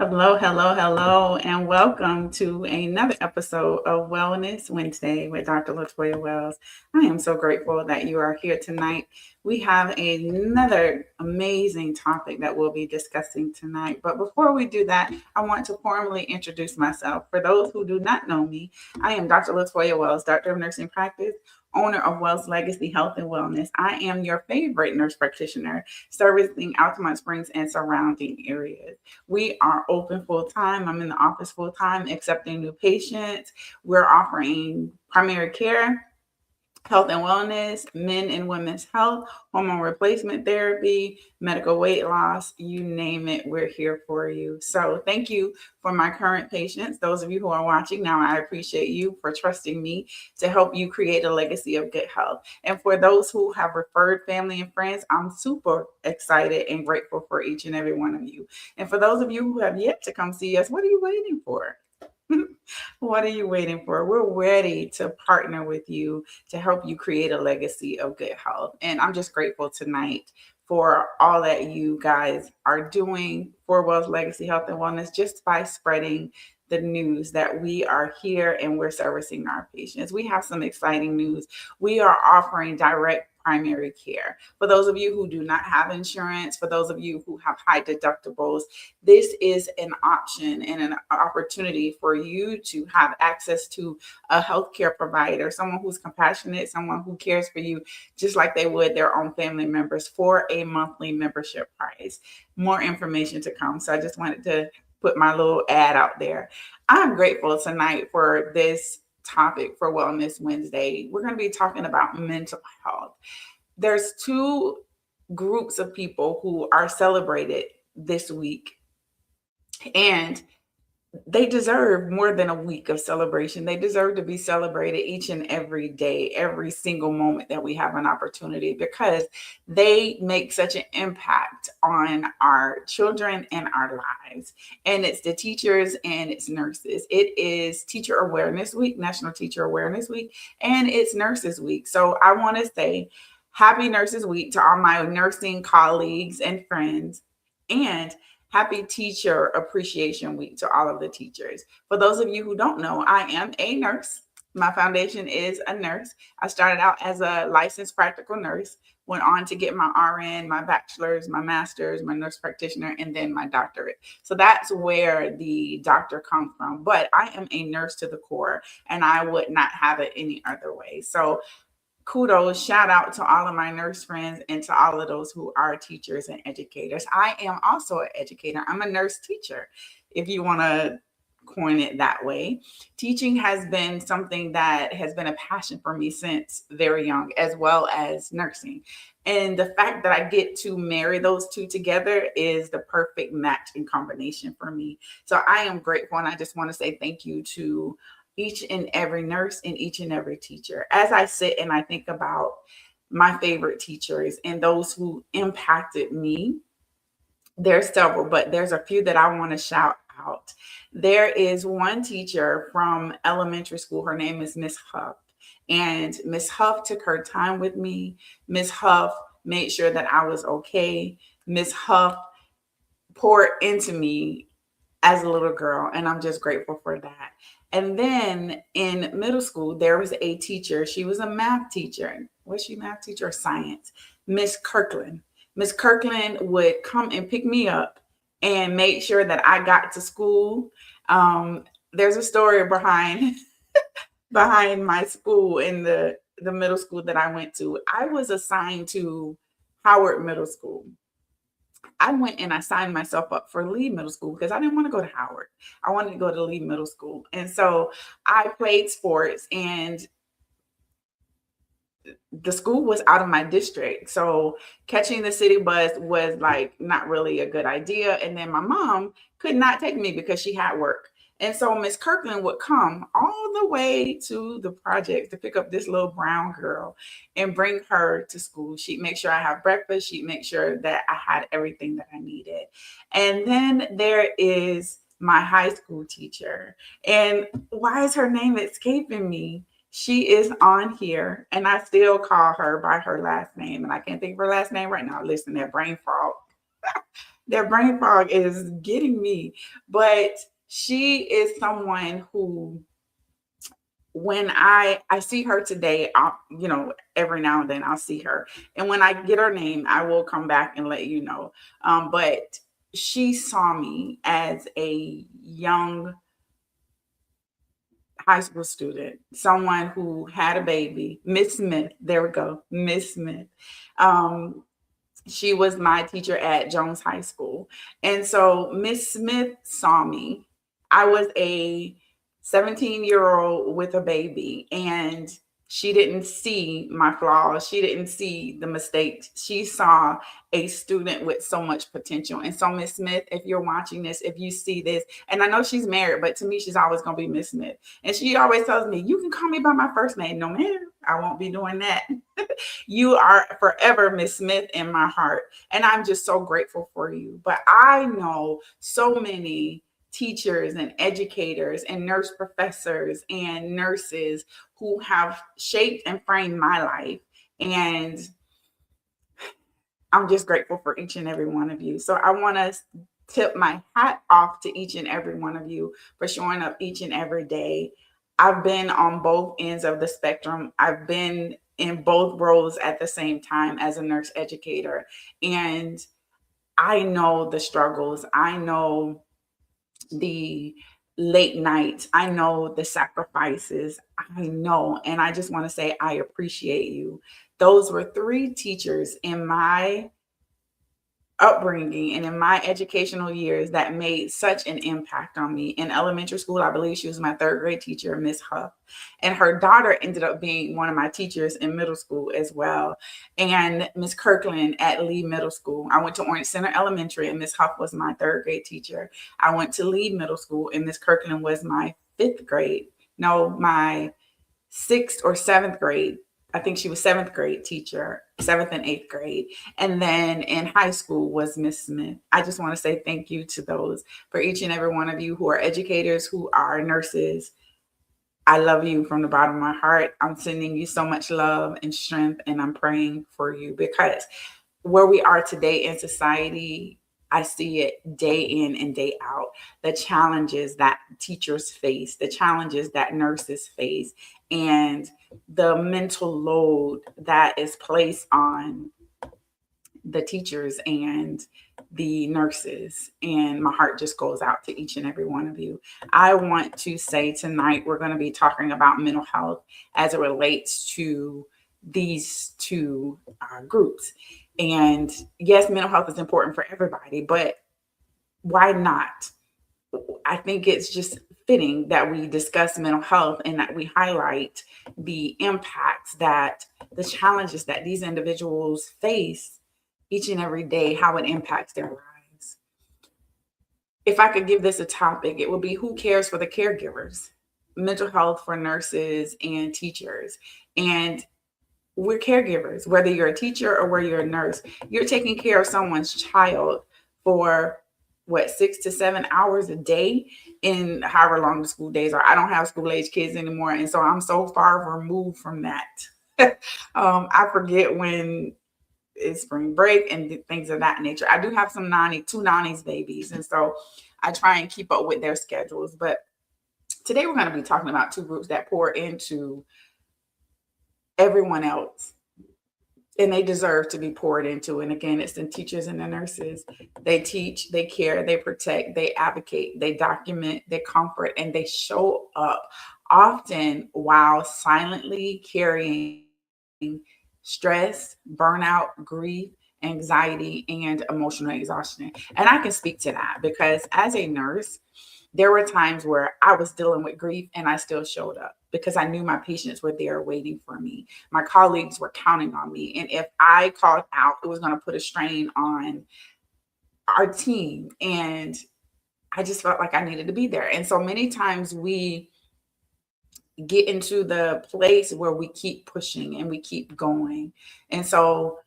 Hello, hello, hello, and welcome to another episode of Wellness Wednesday with Dr. Latoya Wells. I am so grateful that you are here tonight. We have another amazing topic that we'll be discussing tonight. But before we do that, I want to formally introduce myself. For those who do not know me, I am Dr. Latoya Wells, Doctor of Nursing Practice, owner of Wells Legacy Health and Wellness. I am your favorite nurse practitioner servicing Altamont Springs and surrounding areas. We are open full time. I'm in the office full time, accepting new patients. We're offering primary care, health and wellness, men and women's health, hormone replacement therapy, medical weight loss, you name it, we're here for you. So thank you for my current patients. Those of you who are watching now, I appreciate you for trusting me to help you create a legacy of good health. And for those who have referred family and friends, I'm super excited and grateful for each and every one of you. And for those of you who have yet to come see us, what are you waiting for? What are you waiting for? We're ready to partner with you to help you create a legacy of good health. And I'm just grateful tonight for all that you guys are doing for Wells Legacy Health and Wellness just by spreading the news that we are here and we're servicing our patients. We have some exciting news. We are offering direct primary care. For those of you who do not have insurance, for those of you who have high deductibles, this is an option and an opportunity for you to have access to a healthcare provider, someone who's compassionate, someone who cares for you just like they would their own family members for a monthly membership price. More information to come. So I just wanted to put my little ad out there. I'm grateful tonight for this topic for Wellness Wednesday. We're going to be talking about mental health. There's two groups of people who are celebrated this week, and they deserve more than a week of celebration. They deserve to be celebrated each and every day, every single moment that we have an opportunity, because they make such an impact on our children and our lives. And it's the teachers and it's nurses. It is Teacher Awareness Week, National Teacher Awareness Week, and it's Nurses Week. So I want to say Happy Nurses Week to all my nursing colleagues and friends. And Happy Teacher Appreciation Week to all of the teachers. For those of you who don't know, I am a nurse. My foundation is a nurse. I started out as a licensed practical nurse, went on to get my RN, my bachelor's, my master's, my nurse practitioner, and then my doctorate. So that's where the doctor comes from. But I am a nurse to the core, and I would not have it any other way. So kudos, shout out to all of my nurse friends and to all of those who are teachers and educators. I am also an educator. I'm a nurse teacher, if you want to coin it that way. Teaching has been something that has been a passion for me since very young, as well as nursing. And the fact that I get to marry those two together is the perfect match and combination for me. So I am grateful, and I just want to say thank you to each and every nurse and each and every teacher. As I sit and I think about my favorite teachers and those who impacted me, there's several, but there's a few that I want to shout out. There is one teacher from elementary school. Her name is Miss Huff. And Miss Huff took her time with me. Miss Huff made sure that I was okay. Miss Huff poured into me as a little girl, and I'm just grateful for that. And then in middle school, there was a teacher. She was a math teacher. Was she math teacher or science? Miss Kirkland. Miss Kirkland would come and pick me up and make sure that I got to school. There's a story behind my school in the middle school that I went to. I was assigned to Howard Middle School. I went and I signed myself up for Lee Middle School because I didn't want to go to Howard. I wanted to go to Lee Middle School. And so I played sports, and the school was out of my district. So catching the city bus was like not really a good idea. And then my mom could not take me because she had work. And so Miss Kirkland would come all the way to the project to pick up this little brown girl and bring her to school. She'd make sure I have breakfast. She'd make sure that I had everything that I needed. And then there is my high school teacher. And why is her name escaping me? She is on here, and I still call her by her last name. And I can't think of her last name right now. Listen, that brain fog. That brain fog is getting me. But she is someone who, when I see her today, every now and then I'll see her, and when I get her name, I will come back and let you know. But she saw me as a young high school student, someone who had a baby, Miss Smith. There we go, Miss Smith. Um, she was my teacher at Jones High School. And so Miss Smith saw me. I was a 17-year-old with a baby, and she didn't see my flaws. She didn't see the mistakes. She saw a student with so much potential. And so, Miss Smith, if you're watching this, if you see this, and I know she's married, but to me, she's always going to be Miss Smith. And she always tells me, you can call me by my first name. No, ma'am, I won't be doing that. You are forever Miss Smith in my heart. And I'm just so grateful for you. But I know so many teachers and educators and nurse professors and nurses who have shaped and framed my life. And I'm just grateful for each and every one of you. So I want to tip my hat off to each and every one of you for showing up each and every day. I've been on both ends of the spectrum. I've been in both roles at the same time as a nurse educator. And I know the struggles. I know the late nights. I know the sacrifices. I know. And I just want to say, I appreciate you. Those were 3 teachers in my upbringing and in my educational years that made such an impact on me. In elementary school, I believe she was my 3rd grade teacher, Miss Huff, and her daughter ended up being one of my teachers in middle school as well. And Miss Kirkland at Lee Middle School. I went to Orange Center Elementary, and Miss Huff was my 3rd grade teacher. I went to Lee Middle School, and Miss Kirkland was my 5th grade. No, my 6th or 7th grade. I think she was 7th grade teacher, 7th and 8th grade. And then in high school was Miss Smith. I just want to say thank you to those, for each and every one of you who are educators, who are nurses. I love you from the bottom of my heart. I'm sending you so much love and strength, and I'm praying for you, because where we are today in society, I see it day in and day out. The challenges that teachers face, the challenges that nurses face, and the mental load that is placed on the teachers and the nurses. And my heart just goes out to each and every one of you. I want to say tonight, we're going to be talking about mental health as it relates to these 2 groups. And yes, mental health is important for everybody, but why not? I think it's just fitting that we discuss mental health and that we highlight the impacts, that the challenges that these individuals face each and every day, how it impacts their lives. If I could give this a topic, it would be, who cares for the caregivers? Mental health for nurses and teachers. And we're caregivers, whether you're a teacher or whether you're a nurse. You're taking care of someone's child for 6 to 7 hours a day, in however long the school days are. I don't have school age kids anymore, and so I'm so far removed from that. I forget when it's spring break and things of that nature. I do have two nannies babies, and so I try and keep up with their schedules. But today we're going to be talking about 2 groups that pour into everyone else, and they deserve to be poured into. And again, it's the teachers and the nurses. They teach, they care, they protect, they advocate, they document, they comfort, and they show up, often while silently carrying stress, burnout, grief, anxiety, and emotional exhaustion. And I can speak to that, because as a nurse, there were times where I was dealing with grief and I still showed up, because I knew my patients were there waiting for me. My colleagues were counting on me. And if I called out, it was going to put a strain on our team. And I just felt like I needed to be there. And so many times we get into the place where we keep pushing and we keep going. And so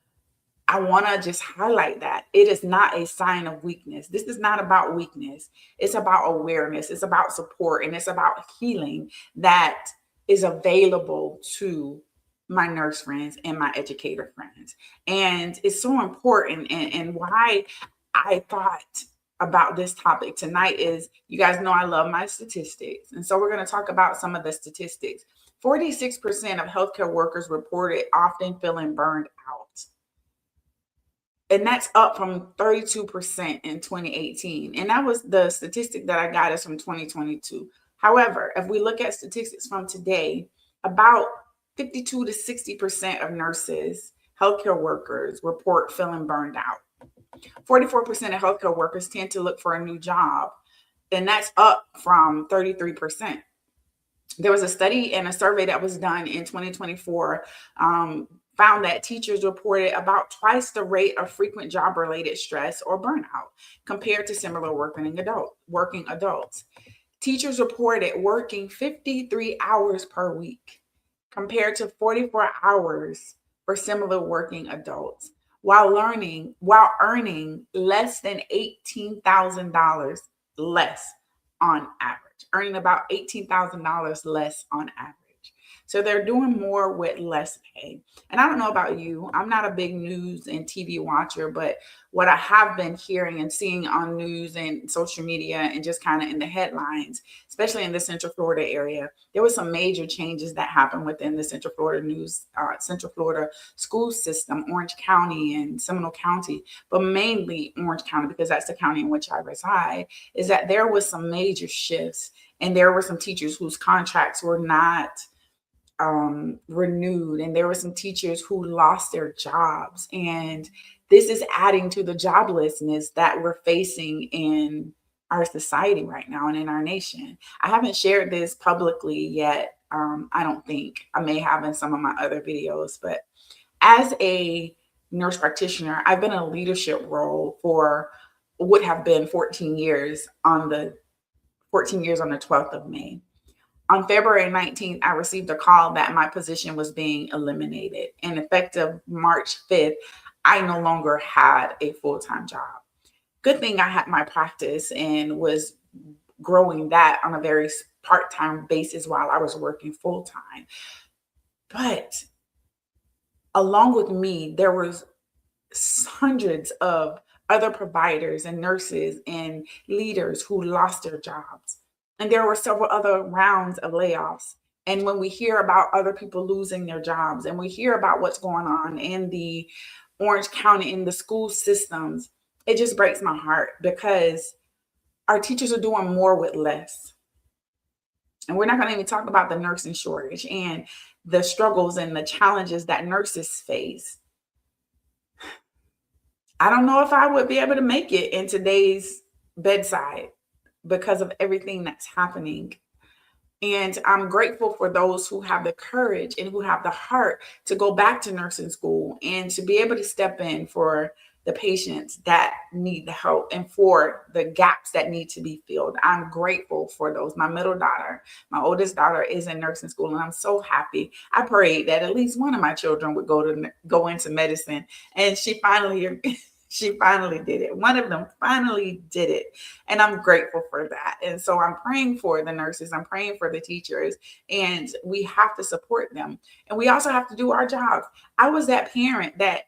I want to just highlight that it is not a sign of weakness. This is not about weakness. It's about awareness. It's about support, and it's about healing that is available to my nurse friends and my educator friends. And it's so important, and why I thought about this topic tonight is, you guys know I love my statistics. And so we're going to talk about some of the statistics. 46% of healthcare workers reported often feeling burned out. And that's up from 32% in 2018. And that was the statistic that I got is from 2022. However, if we look at statistics from today, about 52 to 60% of nurses, healthcare workers report feeling burned out. 44% of healthcare workers tend to look for a new job, and that's up from 33%. There was a study and a survey that was done in 2024, found that teachers reported about twice the rate of frequent job-related stress or burnout compared to similar working adults. Teachers reported working 53 hours per week compared to 44 hours for similar working adults, while earning less than $18,000 less on average, earning about $18,000 less on average. So they're doing more with less pay. And I don't know about you, I'm not a big news and TV watcher, but what I have been hearing and seeing on news and social media and just kind of in the headlines, especially in the Central Florida area, there were some major changes that happened within the Central Florida school system, Orange County and Seminole County, but mainly Orange County, because that's the county in which I reside, is that there was some major shifts, and there were some teachers whose contracts were not renewed, and there were some teachers who lost their jobs, and this is adding to the joblessness that we're facing in our society right now and in our nation. I haven't shared this publicly yet. I don't think. I may have in some of my other videos, but as a nurse practitioner, I've been in a leadership role for would have been 14 years on the 12th of May. On February 19th, I received a call that my position was being eliminated. And effective March 5th, I no longer had a full-time job. Good thing I had my practice and was growing that on a very part-time basis while I was working full-time. But along with me, there was hundreds of other providers and nurses and leaders who lost their jobs. And there were several other rounds of layoffs. And when we hear about other people losing their jobs, and we hear about what's going on in the Orange County, in the school systems, it just breaks my heart, because our teachers are doing more with less. And we're not going to even talk about the nursing shortage and the struggles and the challenges that nurses face. I don't know if I would be able to make it in today's bedside because of everything that's happening. And I'm grateful for those who have the courage and who have the heart to go back to nursing school and to be able to step in for the patients that need the help and for the gaps that need to be filled. I'm grateful for those. My middle daughter, my oldest daughter, is in nursing school, and I'm so happy. I prayed that at least one of my children would go into medicine, and she finally did it. One of them finally did it. And I'm grateful for that. And so I'm praying for the nurses. I'm praying for the teachers. And we have to support them. And we also have to do our jobs. I was that parent that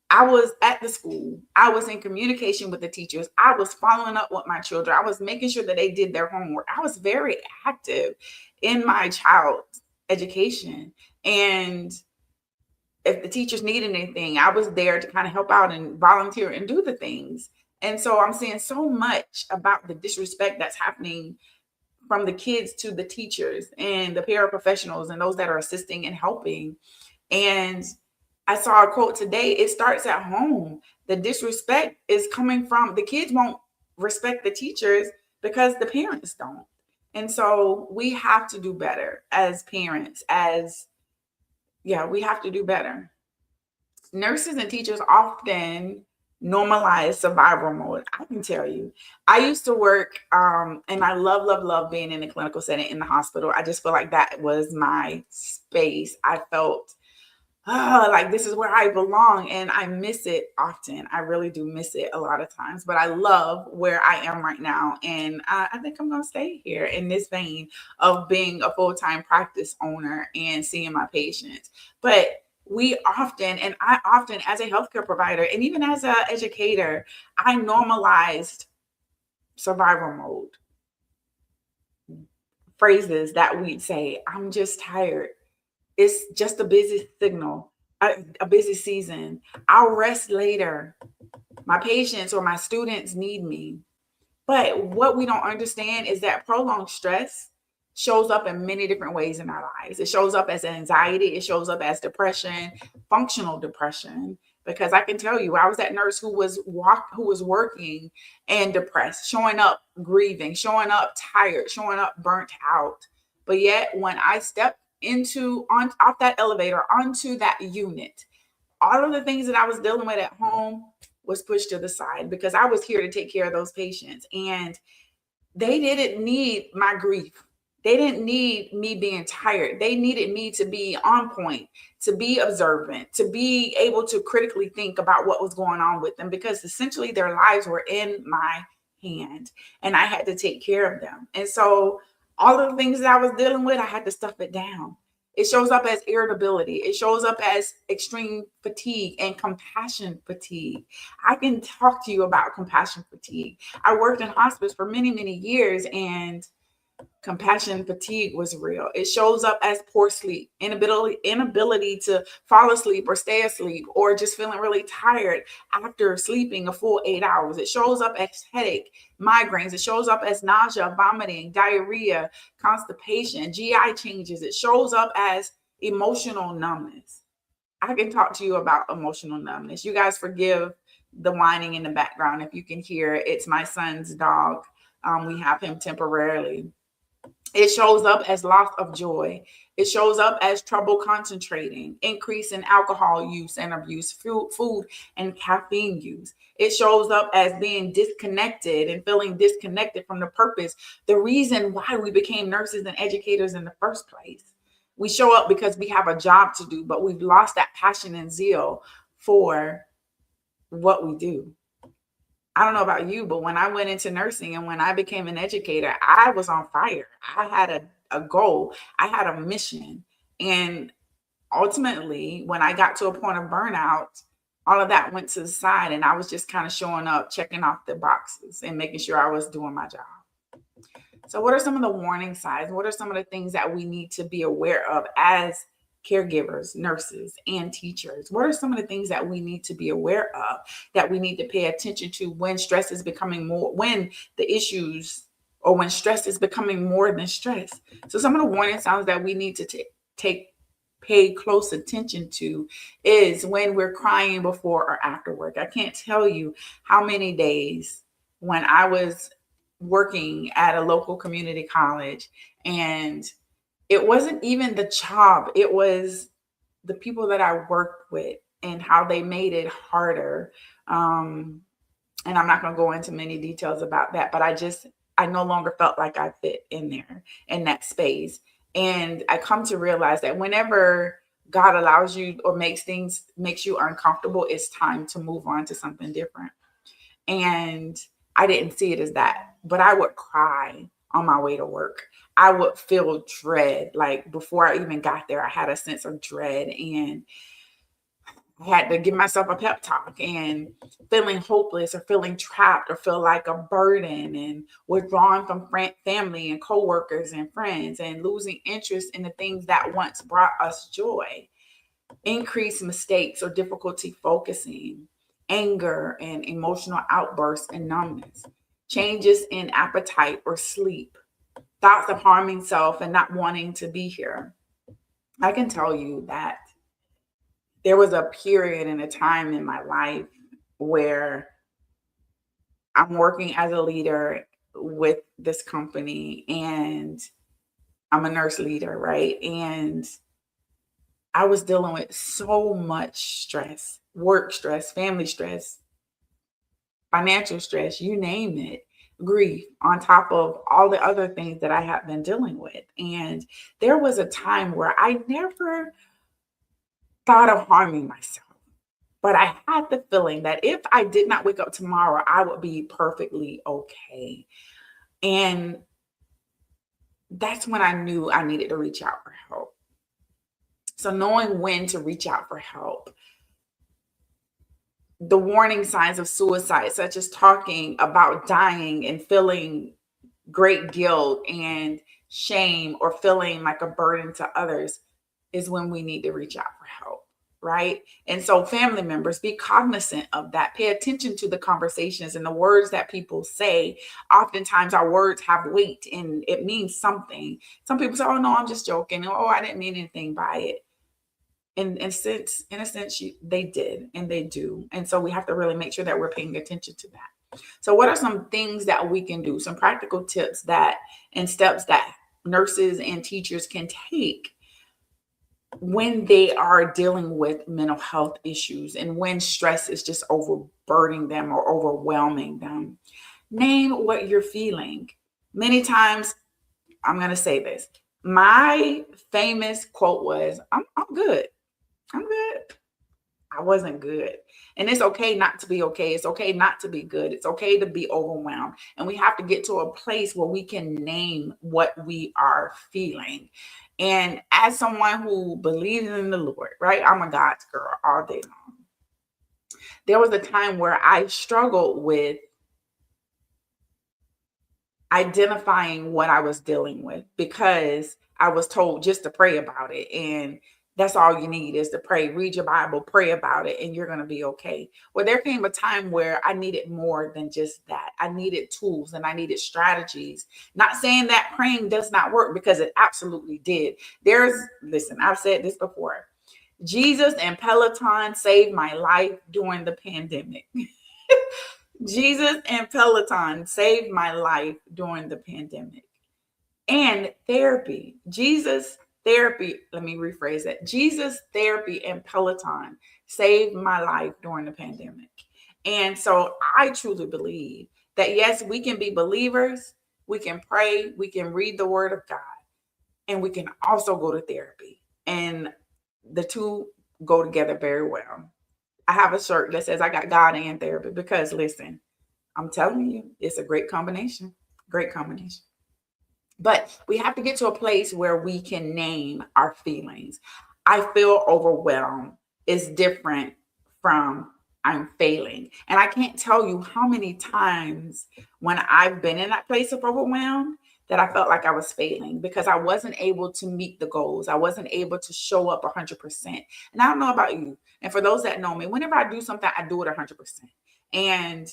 I was at the school. I was in communication with the teachers. I was following up with my children. I was making sure that they did their homework. I was very active in my child's education. And if the teachers needed anything, I was there to kind of help out and volunteer and do the things. And so I'm seeing so much about the disrespect that's happening from the kids to the teachers and the paraprofessionals and those that are assisting and helping. And I saw a quote today: it starts at home. The disrespect is coming from the kids won't respect the teachers because the parents don't. And so we have to do better as parents, we have to do better. Nurses and teachers often normalize survival mode. I can tell you, I used to work, and I love being in a clinical setting in the hospital. I just feel like that was my space. I felt like this is where I belong, and I miss it often. I really do miss it a lot of times, but I love where I am right now. And I think I'm going to stay here in this vein of being a full-time practice owner and seeing my patients. But we often, and I often, as a healthcare provider and even as an educator, I normalized survival mode phrases that we'd say. I'm just tired. It's just a busy signal, a busy season. I'll rest later. My patients or my students need me. But what we don't understand is that prolonged stress shows up in many different ways in our lives. It shows up as anxiety, it shows up as depression, functional depression. Because I can tell you, I was that nurse who was working and depressed, showing up grieving, showing up tired, showing up burnt out. But yet, when I stepped off that elevator onto that unit, all of the things that I was dealing with at home was pushed to the side because I was here to take care of those patients. And they didn't need my grief. They didn't need me being tired. They needed me to be on point, to be observant, to be able to critically think about what was going on with them because essentially their lives were in my hand and I had to take care of them. And so all of the things that I was dealing with, I had to stuff it down. It shows up as irritability. It shows up as extreme fatigue and compassion fatigue. I can talk to you about compassion fatigue. I worked in hospice for many, many years, and compassion fatigue was real. It shows up as poor sleep, inability to fall asleep or stay asleep, or just feeling really tired after sleeping a full 8 hours. It shows up as headache, migraines. It shows up as nausea, vomiting, diarrhea, constipation, GI changes. It shows up as emotional numbness. I can talk to you about emotional numbness. You guys forgive the whining in the background if you can hear it. It's my son's dog. We have him temporarily. It shows up as loss of joy. It shows up as trouble concentrating, increase in alcohol use and abuse, food and caffeine use. It shows up as being disconnected and feeling disconnected from the purpose, the reason why we became nurses and educators in the first place. We show up because we have a job to do, but we've lost that passion and zeal for what we do. I don't know about you, but when I went into nursing and when I became an educator, I was on fire. I had a goal, I had a mission. And ultimately, when I got to a point of burnout, all of that went to the side. And I was just kind of showing up, checking off the boxes and making sure I was doing my job. So, what are some of the warning signs? What are some of the things that we need to be aware of as caregivers, nurses, and teachers? What are some of the things that we need to be aware of, that we need to pay attention to when stress is becoming more, when the issues or when stress is becoming more than stress? So some of the warning signs that we need to pay close attention to is when we're crying before or after work. I can't tell you how many days when I was working at a local community college and it wasn't even the job, it was the people that I worked with and how they made it harder. And I'm not going to go into many details about that, but I no longer felt like I fit in there, in that space. And I come to realize that whenever God allows you or makes you uncomfortable, it's time to move on to something different. And I didn't see it as that, but I would cry on my way to work. I would feel dread. Like before I even got there, I had a sense of dread and I had to give myself a pep talk, and feeling hopeless or feeling trapped or feel like a burden and withdrawing from family and coworkers and friends and losing interest in the things that once brought us joy, increased mistakes or difficulty focusing, anger and emotional outbursts and numbness, changes in appetite or sleep, thoughts of harming self and not wanting to be here. I can tell you that there was a period and a time in my life where I'm working as a leader with this company and I'm a nurse leader, right? And I was dealing with so much stress, work stress, family stress, financial stress, you name it, grief, on top of all the other things that I have been dealing with. And there was a time where I never thought of harming myself. But I had the feeling that if I did not wake up tomorrow, I would be perfectly okay. And that's when I knew I needed to reach out for help. So knowing when to reach out for help, the warning signs of suicide, such as talking about dying and feeling great guilt and shame or feeling like a burden to others, is when we need to reach out for help, right? And so, family members, be cognizant of that. Pay attention to the conversations and the words that people say. Oftentimes, our words have weight and it means something. Some people say, "Oh no, I'm just joking," "Oh, I didn't mean anything by it." And since, in a sense, they did and they do. And so, we have to really make sure that we're paying attention to that. So, what are some things that we can do? Some practical tips that and steps that nurses and teachers can take when they are dealing with mental health issues and when stress is just overburdening them or overwhelming them. Name what you're feeling. Many times, I'm going to say this. My famous quote was, I'm good. I'm good. I wasn't good. And it's okay not to be okay. It's okay not to be good. It's okay to be overwhelmed. And we have to get to a place where we can name what we are feeling. And as someone who believes in the Lord, right? I'm a God's girl all day long. There was a time where I struggled with identifying what I was dealing with because I was told just to pray about it. And that's all you need is to pray, read your Bible, pray about it, and you're going to be okay. Well, there came a time where I needed more than just that. I needed tools and I needed strategies. Not saying that praying does not work, because it absolutely did. Listen, I've said this before. Jesus and Peloton saved my life during the pandemic. Jesus and Peloton saved my life during the pandemic. And therapy, let me rephrase that. Jesus, therapy, and Peloton saved my life during the pandemic. And so I truly believe that, yes, we can be believers, we can pray, we can read the word of God, and we can also go to therapy. And the two go together very well. I have a shirt that says I got God and therapy because, listen, I'm telling you, it's a great combination. Great combination. But we have to get to a place where we can name our feelings. I feel overwhelmed is different from I'm failing. And I can't tell you how many times when I've been in that place of overwhelm that I felt like I was failing because I wasn't able to meet the goals. I wasn't able to show up 100%. And I don't know about you. And for those that know me, whenever I do something, I do it 100%. And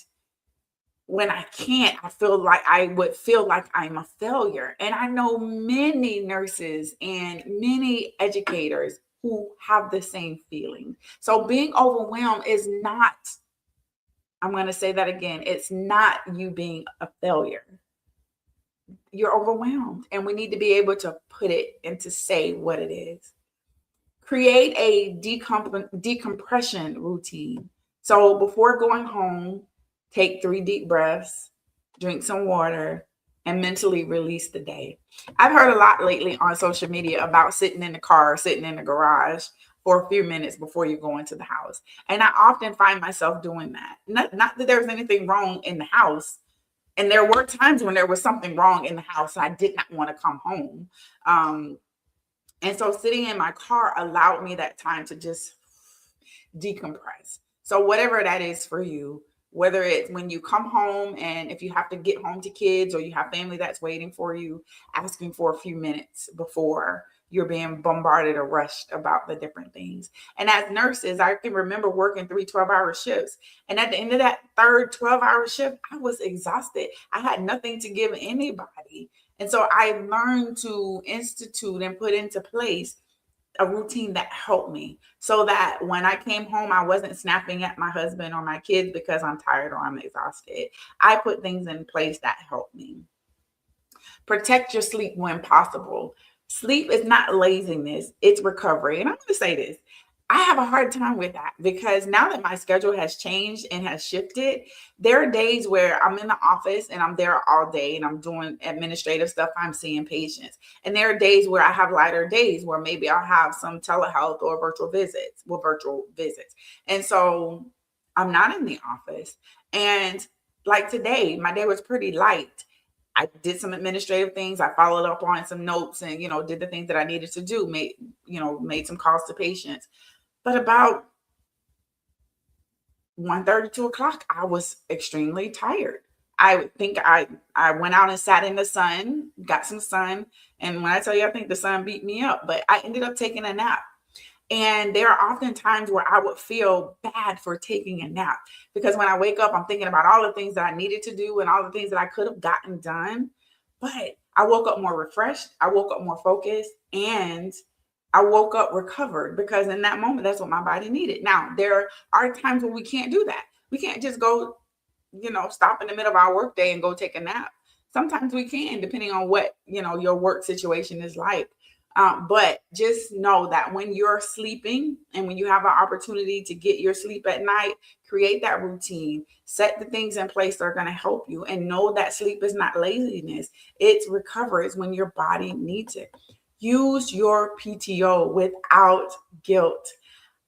when I can't, I would feel like I'm a failure. And I know many nurses and many educators who have the same feeling. So being overwhelmed is not, I'm going to say that again, it's not you being a failure. You're overwhelmed, and we need to be able to put it and to say what it is. Create a decompression routine. So before going home, take 3 deep breaths, drink some water, and mentally release the day. I've heard a lot lately on social media about sitting in the car, sitting in the garage for a few minutes before you go into the house. And I often find myself doing that. Not that there's anything wrong in the house. And there were times when there was something wrong in the house. I did not want to come home. And so sitting in my car allowed me that time to just decompress. So whatever that is for you, whether it's when you come home and if you have to get home to kids or you have family that's waiting for you, asking for a few minutes before you're being bombarded or rushed about the different things. And as nurses, I can remember working 3 12-hour shifts. And at the end of that third 12-hour shift, I was exhausted. I had nothing to give anybody. And so I learned to institute and put into place a routine that helped me so that when I came home, I wasn't snapping at my husband or my kids because I'm tired or I'm exhausted. I put things in place that helped me. Protect your sleep when possible. Sleep is not laziness, it's recovery. And I'm going to say this. I have a hard time with that because now that my schedule has changed and has shifted, there are days where I'm in the office and I'm there all day and I'm doing administrative stuff. I'm seeing patients. And there are days where I have lighter days where maybe I'll have some telehealth or virtual visits. And so I'm not in the office. And like today, my day was pretty light. I did some administrative things. I followed up on some notes and, did the things that I needed to do, made some calls to patients. But about 1:30, 2 o'clock, I was extremely tired. I think I went out and sat in the sun, got some sun. And when I tell you, I think the sun beat me up, but I ended up taking a nap. And there are often times where I would feel bad for taking a nap because when I wake up, I'm thinking about all the things that I needed to do and all the things that I could have gotten done. But I woke up more refreshed, I woke up more focused, and I woke up recovered because in that moment, that's what my body needed. Now, there are times when we can't do that. We can't just go, stop in the middle of our workday and go take a nap. Sometimes we can, depending on what, your work situation is like. But just know that when you're sleeping and when you have an opportunity to get your sleep at night, create that routine, set the things in place that are going to help you, and know that sleep is not laziness. It's recovery. It's when your body needs it. Use your PTO without guilt.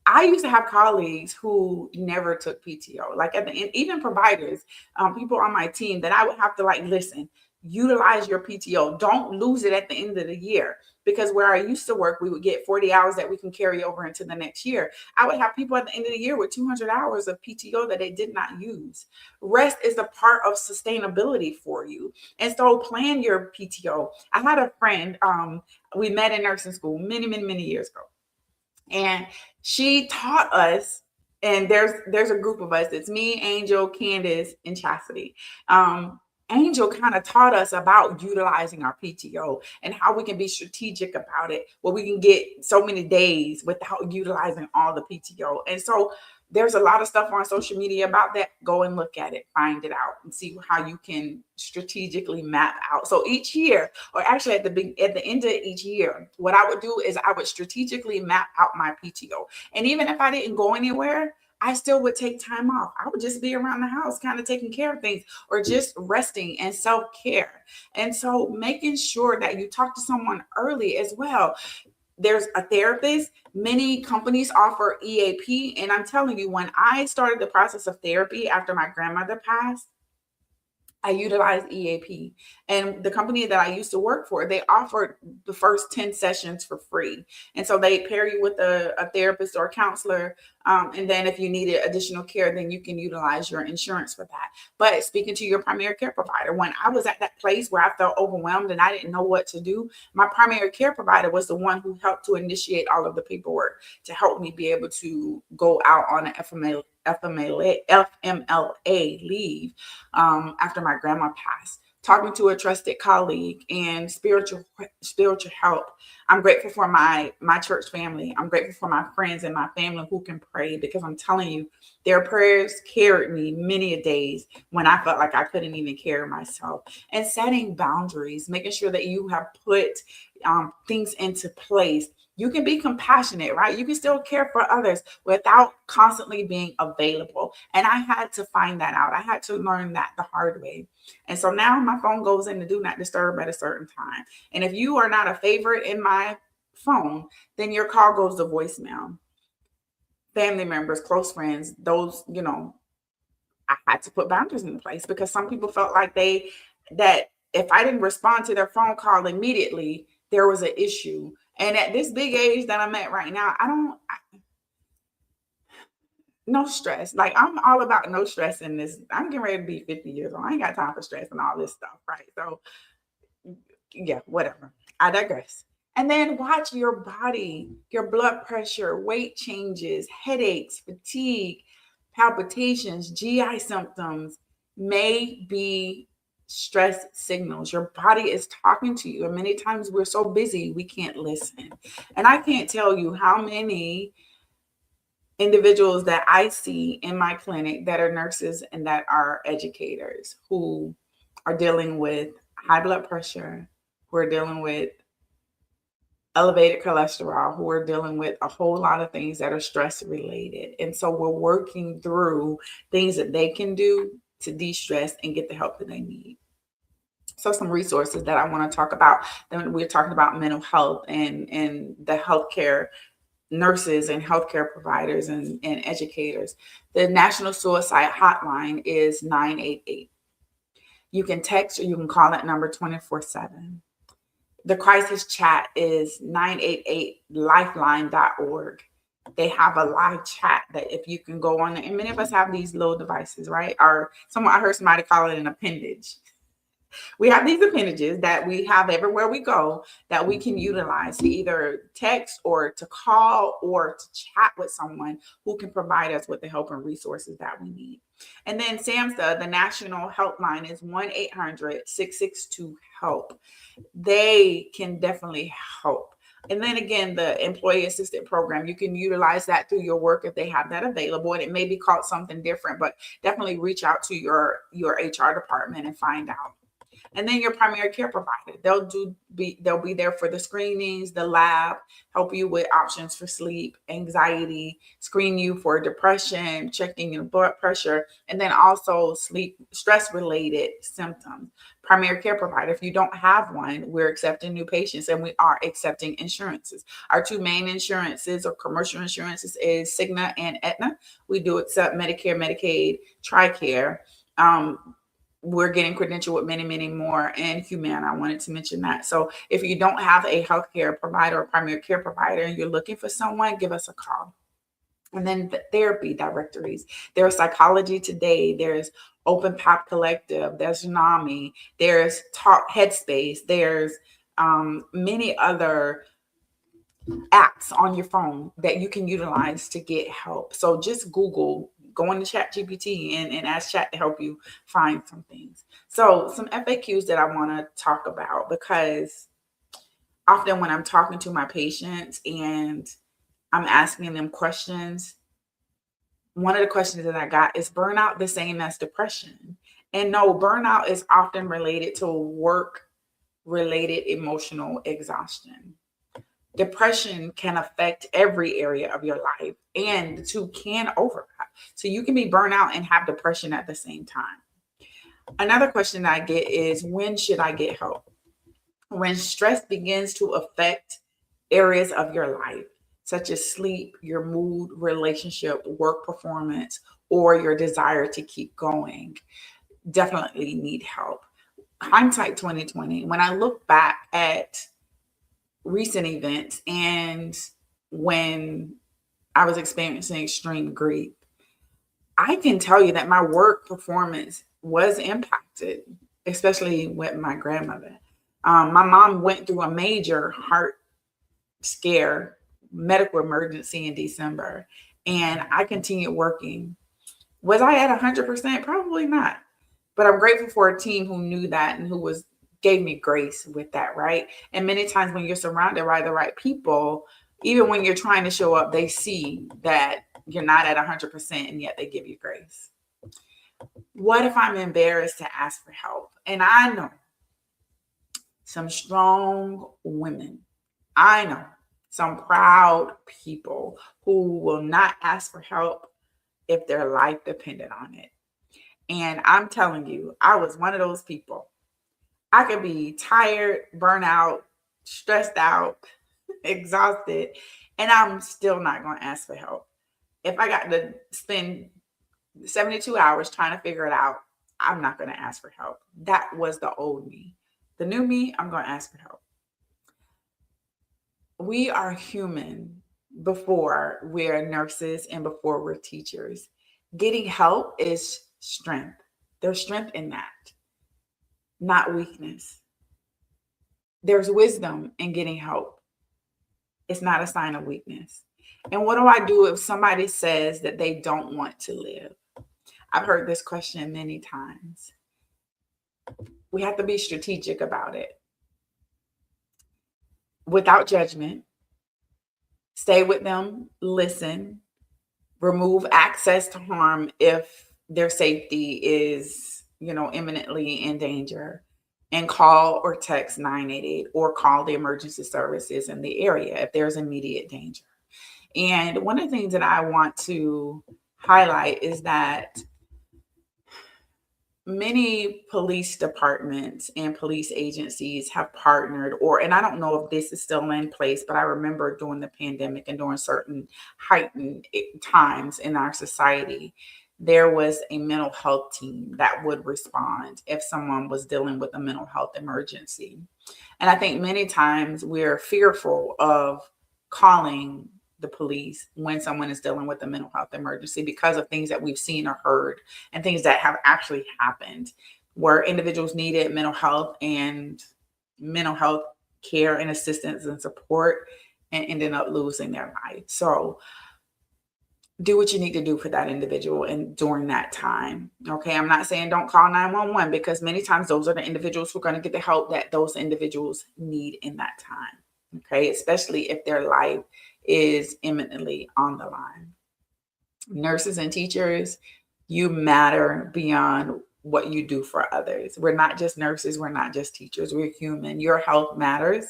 I used to have colleagues who never took PTO, like at the end, even providers, people on my team that I would have to listen, utilize your PTO. Don't lose it at the end of the year. Because where I used to work, we would get 40 hours that we can carry over into the next year. I would have people at the end of the year with 200 hours of PTO that they did not use. Rest is a part of sustainability for you. And so plan your PTO. I had a friend, we met in nursing school many, many, many years ago. And she taught us, and there's a group of us. It's me, Angel, Candace, and Chastity. Angel kind of taught us about utilizing our PTO and how we can be strategic about it, where we can get so many days without utilizing all the PTO. And so there's a lot of stuff on social media about that. Go and look at it, find it out, and see how you can strategically map out. So each year, or actually at the end of each year, what I would do is I would strategically map out my PTO. And even if I didn't go anywhere, I still would take time off. I would just be around the house, kind of taking care of things or just resting and self-care. And so making sure that you talk to someone early as well. There's a therapist. Many companies offer EAP. And I'm telling you, when I started the process of therapy after my grandmother passed, I utilized EAP. And the company that I used to work for, they offered the first 10 sessions for free. And so they pair you with a therapist or a counselor. And then if you needed additional care, then you can utilize your insurance for that. But speaking to your primary care provider, when I was at that place where I felt overwhelmed and I didn't know what to do, my primary care provider was the one who helped to initiate all of the paperwork to help me be able to go out on an FMLA leave after my grandma passed. Talking to a trusted colleague and spiritual help. I'm grateful for my church family. I'm grateful for my friends and my family who can pray, because I'm telling you, their prayers carried me many a days when I felt like I couldn't even carry myself. And setting boundaries, making sure that you have put things into place. You can be compassionate, right? You can still care for others without constantly being available. And I had to find that out. I had to learn that the hard way. And so now my phone goes into do not disturb at a certain time. And if you are not a favorite in my phone, then your call goes to voicemail. Family members, close friends, those, I had to put boundaries in place because some people felt like that if I didn't respond to their phone call immediately, there was an issue. And at this big age that I'm at right now, no stress. Like, I'm all about no stress in this. I'm getting ready to be 50 years old. I ain't got time for stress and all this stuff, right? So yeah, whatever. I digress. And then watch your body, your blood pressure, weight changes, headaches, fatigue, palpitations, GI symptoms may be stress signals. Your body is talking to you. And many times we're so busy, we can't listen. And I can't tell you how many individuals that I see in my clinic that are nurses and that are educators who are dealing with high blood pressure, who are dealing with elevated cholesterol, who are dealing with a whole lot of things that are stress related. And so we're working through things that they can do to de-stress and get the help that they need. So some resources that I want to talk about. Then we're talking about mental health and the healthcare nurses and healthcare providers and educators. The National Suicide Hotline is 988. You can text or you can call that number 24/7. The crisis chat is 988lifeline.org. They have a live chat that if you can go on, and many of us have these little devices, right? Or someone, I heard somebody call it an appendage. We have these appendages that we have everywhere we go that we can utilize to either text or to call or to chat with someone who can provide us with the help and resources that we need. And then SAMHSA, the national helpline, is 1-800-662-HELP. They can definitely help. And then again, the employee assistant program, you can utilize that through your work if they have that available. And it may be called something different, but definitely reach out to your HR department and find out. And then your primary care provider, they'll be there for the screenings, the lab, help you with options for sleep, anxiety, screen you for depression, checking your blood pressure, and then also stress related symptoms. Primary care provider, if you don't have one, we're accepting new patients and we are accepting insurances. Our two main insurances or commercial insurances is Cigna and Aetna. We do accept Medicare, Medicaid, TRICARE. We're getting credentialed with many, many more, and Humana. I wanted to mention that. So if you don't have a healthcare provider or primary care provider and you're looking for someone, give us a call. And then the therapy directories. There's Psychology Today. There's Open Path Collective. There's NAMI. There's Talk Headspace. There's many other apps on your phone that you can utilize to get help. So just Google, go into ChatGPT and ask Chat to help you find some things. So some FAQs that I want to talk about, because often when I'm talking to my patients and I'm asking them questions, one of the questions that I got is burnout the same as depression? And no, burnout is often related to work-related emotional exhaustion. Depression can affect every area of your life, and the two can overlap. So you can be burnout and have depression at the same time. Another question I get is, when should I get help? When stress begins to affect areas of your life, such as sleep, your mood, relationship, work performance, or your desire to keep going, definitely need help. Hindsight 2020, when I look back at recent events and when I was experiencing extreme grief, I can tell you that my work performance was impacted, especially with my grandmother. My mom went through a major heart scare, medical emergency in December, and I continued working. Was I at 100%? Probably not. But I'm grateful for a team who knew that and who gave me grace with that, right? And many times when you're surrounded by the right people, even when you're trying to show up, they see that you're not at 100% and yet they give you grace. What if I'm embarrassed to ask for help? And I know some strong women. I know some proud people who will not ask for help if their life depended on it. And I'm telling you, I was one of those people. I could be tired, burnt out, stressed out, exhausted, and I'm still not going to ask for help. If I got to spend 72 hours trying to figure it out, I'm not going to ask for help. That was the old me. The new me, I'm going to ask for help. We are human before we're nurses and before we're teachers. Getting help is strength. There's strength in that, not weakness. There's wisdom in getting help. It's not a sign of weakness. And what do I do if somebody says that they don't want to live? I've heard this question many times. We have to be strategic about it. Without judgment, stay with them, listen, remove access to harm if their safety is, imminently in danger, and call or text 988 or call the emergency services in the area if there's immediate danger. And one of the things that I want to highlight is that many police departments and police agencies have partnered, and I don't know if this is still in place, but I remember during the pandemic and during certain heightened times in our society, there was a mental health team that would respond if someone was dealing with a mental health emergency. And I think many times we're fearful of calling the police when someone is dealing with a mental health emergency because of things that we've seen or heard and things that have actually happened where individuals needed mental health care and assistance and support and ended up losing their life. So do what you need to do for that individual and during that time. Okay. I'm not saying don't call 911 because many times those are the individuals who are going to get the help that those individuals need in that time. Okay. Especially if their life is imminently on the line. Nurses and teachers, you matter beyond what you do for others. We're not just nurses. We're not just teachers. We're human. Your health matters.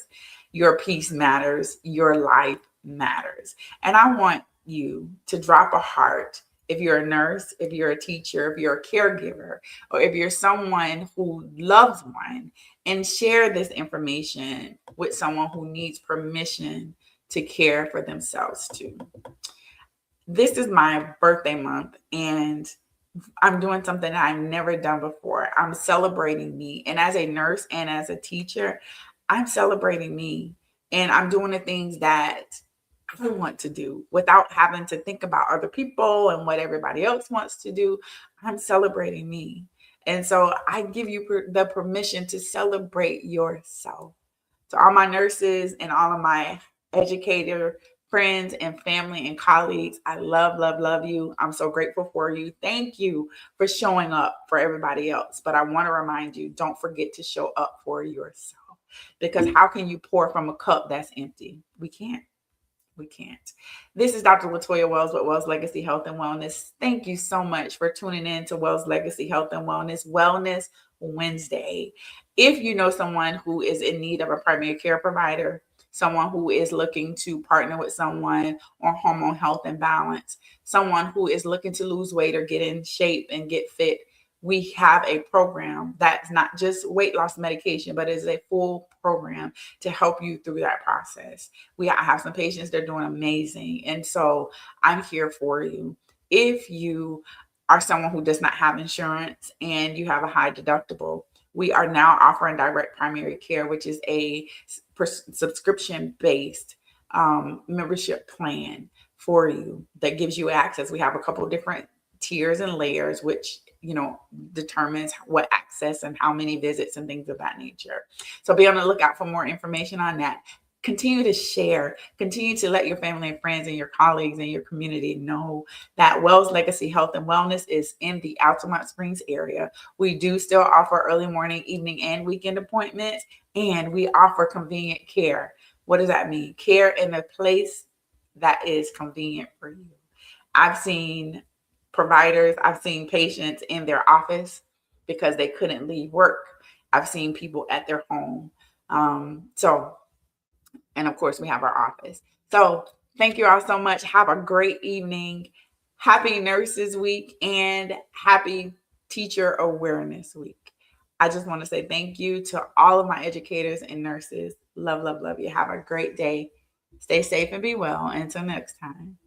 Your peace matters. Your life matters. And I want you to drop a heart if you're a nurse, if you're a teacher, if you're a caregiver, or if you're someone who loves one, and share this information with someone who needs permission to care for themselves too. This is my birthday month, and I'm doing something that I've never done before. I'm celebrating me. And as a nurse and as a teacher, I'm celebrating me. And I'm doing the things that I want to do without having to think about other people and what everybody else wants to do. I'm celebrating me. And so I give you the permission to celebrate yourself. To all my nurses and all of my educator friends and family and colleagues, I love, love, love you. I'm so grateful for you. Thank you for showing up for everybody else. But I want to remind you, don't forget to show up for yourself. Because how can you pour from a cup that's empty? We can't. We can't. This is Dr. Latoya Wells with Wells Legacy Health and Wellness. Thank you so much for tuning in to Wells Legacy Health and Wellness Wednesday. If you know someone who is in need of a primary care provider, someone who is looking to partner with someone on hormone health and balance, someone who is looking to lose weight or get in shape and get fit, we have a program that's not just weight loss medication, but is a full program to help you through that process. I have some patients, they're doing amazing. And so I'm here for you. If you are someone who does not have insurance and you have a high deductible, we are now offering direct primary care, which is a subscription-based membership plan for you that gives you access. We have a couple of different tiers and layers, which determines what access and how many visits and things of that nature. So be on the lookout for more information on that. Continue to share, continue to let your family and friends and your colleagues and your community know that Wells Legacy Health and Wellness is in the Altamont Springs area. We do still offer early morning, evening, and weekend appointments, and we offer convenient care. What does that mean? Care in a place that is convenient for you. I've seen providers, I've seen patients in their office because they couldn't leave work. I've seen people at their home. And of course, we have our office. So thank you all so much. Have a great evening. Happy Nurses Week and happy Teacher Awareness Week. I just want to say thank you to all of my educators and nurses. Love, love, love you. Have a great day. Stay safe and be well. Until next time.